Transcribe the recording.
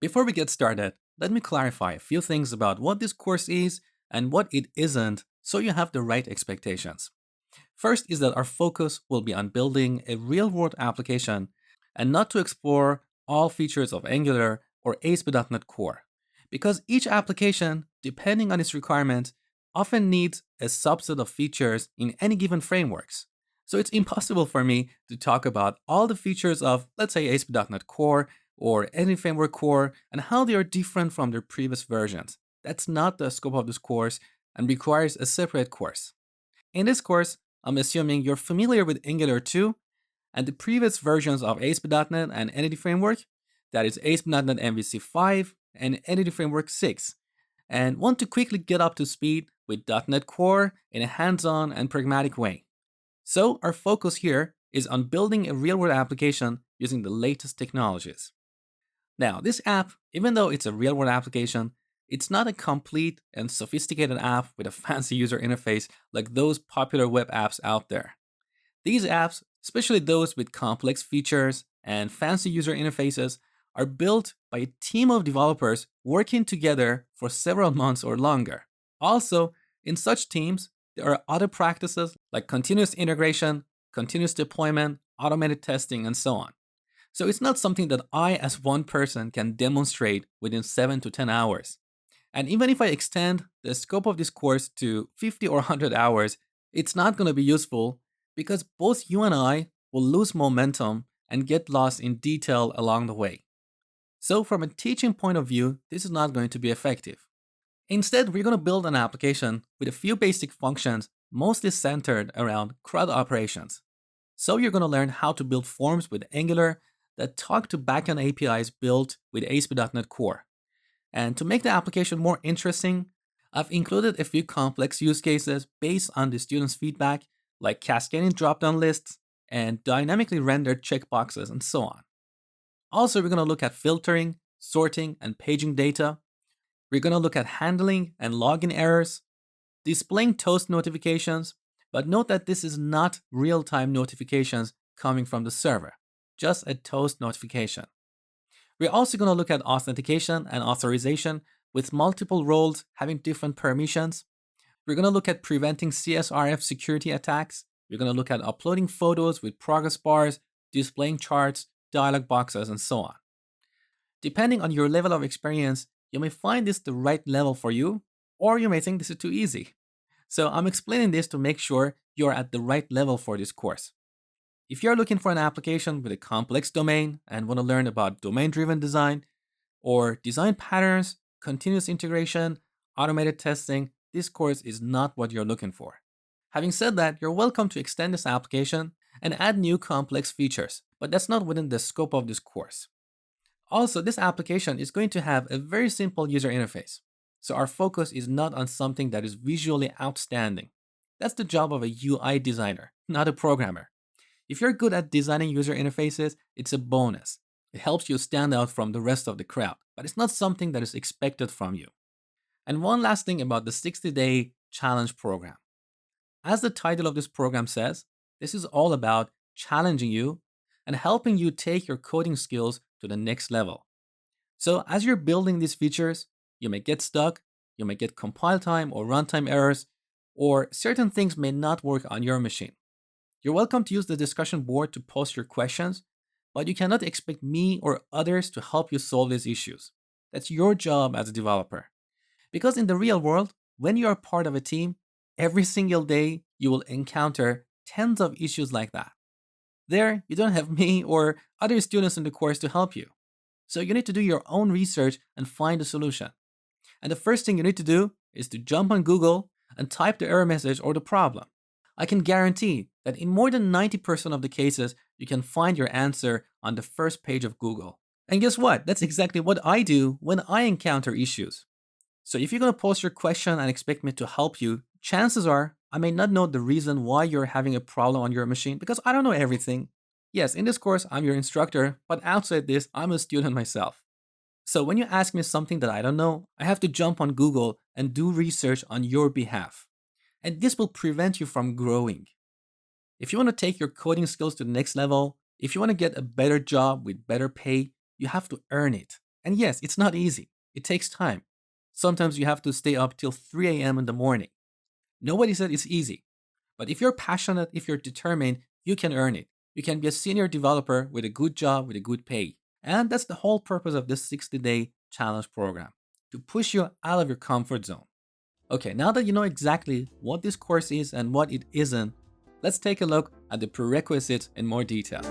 Before we get started, let me clarify a few things about what this course is and what it isn't so you have the right expectations. First is that our focus will be on building a real world application and not to explore all features of Angular or ASP.NET Core, because each application, depending on its requirements, often needs a subset of features in any given frameworks. So it's impossible for me to talk about all the features of, let's say, ASP.NET Core or any framework core and how they are different from their previous versions. That's not the scope of this course and requires a separate course. In this course, I'm assuming you're familiar with Angular 2 and the previous versions of ASP.NET and Entity Framework, that is ASP.NET MVC 5 and Entity Framework 6, and want to quickly get up to speed with .NET Core in a hands-on and pragmatic way. So our focus here is on building a real-world application using the latest technologies. Now, this app, even though it's a real-world application, it's not a complete and sophisticated app with a fancy user interface like those popular web apps out there. These apps, especially those with complex features and fancy user interfaces, are built by a team of developers working together for several months or longer. Also, in such teams, there are other practices like continuous integration, continuous deployment, automated testing, and so on. So it's not something that I, as one person, can demonstrate within 7 to 10 hours. And even if I extend the scope of this course to 50 or 100 hours, it's not going to be useful because both you and I will lose momentum and get lost in detail along the way. So, from a teaching point of view, this is not going to be effective. Instead, we're going to build an application with a few basic functions, mostly centered around CRUD operations. So, you're going to learn how to build forms with Angular that talk to backend APIs built with ASP.NET Core. And to make the application more interesting, I've included a few complex use cases based on the students' feedback, like cascading drop-down lists and dynamically rendered checkboxes and so on. Also, we're going to look at filtering, sorting, and paging data. We're going to look at handling and login errors, displaying toast notifications, but note that this is not real-time notifications coming from the server, just a toast notification. We're also going to look at authentication and authorization with multiple roles having different permissions. We're going to look at preventing CSRF security attacks. We're going to look at uploading photos with progress bars, displaying charts, dialog boxes, and so on. Depending on your level of experience, you may find this the right level for you, or you may think this is too easy. So I'm explaining this to make sure you're at the right level for this course. If you're looking for an application with a complex domain and want to learn about domain-driven design or design patterns, continuous integration, automated testing, this course is not what you're looking for. Having said that, you're welcome to extend this application and add new complex features, but that's not within the scope of this course. Also, this application is going to have a very simple user interface, so our focus is not on something that is visually outstanding. That's the job of a UI designer, not a programmer. If you're good at designing user interfaces, it's a bonus. It helps you stand out from the rest of the crowd, but it's not something that is expected from you. And one last thing about the 60-day challenge program. As the title of this program says, this is all about challenging you and helping you take your coding skills to the next level. So, as you're building these features, you may get stuck, you may get compile time or runtime errors, or certain things may not work on your machine. You're welcome to use the discussion board to post your questions, but you cannot expect me or others to help you solve these issues. That's your job as a developer. Because in the real world, when you are part of a team, every single day you will encounter tens of issues like that. There, you don't have me or other students in the course to help you. So you need to do your own research and find a solution. And the first thing you need to do is to jump on Google and type the error message or the problem. I can guarantee that in more than 90% of the cases, you can find your answer on the first page of Google. And guess what? That's exactly what I do when I encounter issues. So if you're going to post your question and expect me to help you, chances are I may not know the reason why you're having a problem on your machine because I don't know everything. Yes, in this course, I'm your instructor, but outside this, I'm a student myself. So when you ask me something that I don't know, I have to jump on Google and do research on your behalf. And this will prevent you from growing. If you want to take your coding skills to the next level, if you want to get a better job with better pay, you have to earn it. And yes, it's not easy. It takes time. Sometimes you have to stay up till 3 a.m. in the morning. Nobody said it's easy. But if you're passionate, if you're determined, you can earn it. You can be a senior developer with a good job, with a good pay. And that's the whole purpose of this 60-day challenge program, to push you out of your comfort zone. Okay, now that you know exactly what this course is and what it isn't, let's take a look at the prerequisites in more detail.